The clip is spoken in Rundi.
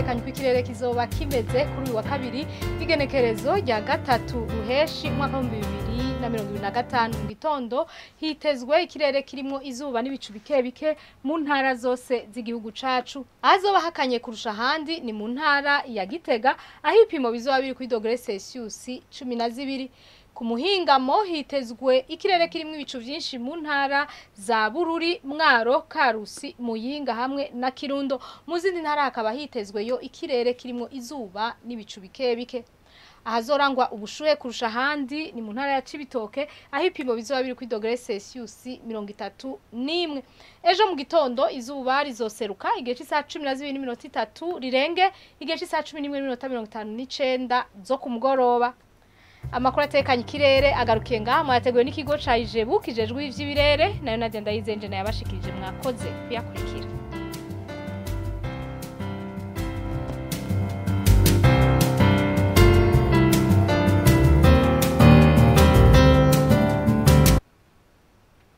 atekanye kw'ikirere kizoba kimeze kuri uyu wa kabiri Igenekerezo rya gatatu ruheshi umwaka wa 2025 mu gitondo hitezwe ikirere kirimo izuba n'ibicu bike bike mu ntara zose z'igihugu cacu. Azoba hakanye kurusha handi ni mu ntara ya Gitega aho ipimo bizoba biri kuri dogere Celsius 12. Ku muhingamo hitezwe ikirere kirimo ibicu vyinshi mu ntara za Bururi, Mwaro, Karusi, Muyinga hamwe na Kirundo. Mu zindi ntara hakaba hitezweyo ikirere kirimo izuba n'ibicu bike bike. Ahazorangwa ubushuhe kurusha handi ni mu ntara ya Cibitoke aho ipimo bizoba biri kuri dogere Celsius 31. Ejo mu gitondo izuba rizoseruka igihe cy'isaha 12:3 rirenge igihe cy'isaha 11:59 zo ku mugoroba. Amakuru atekanye ikirere agarukiye ngaha mwateguwe n'ikigo ca Ijebu kijejwe ivy'ibirere nayo Nadia Ndayizenje na yabashikirije mwakoze kuyakurikira.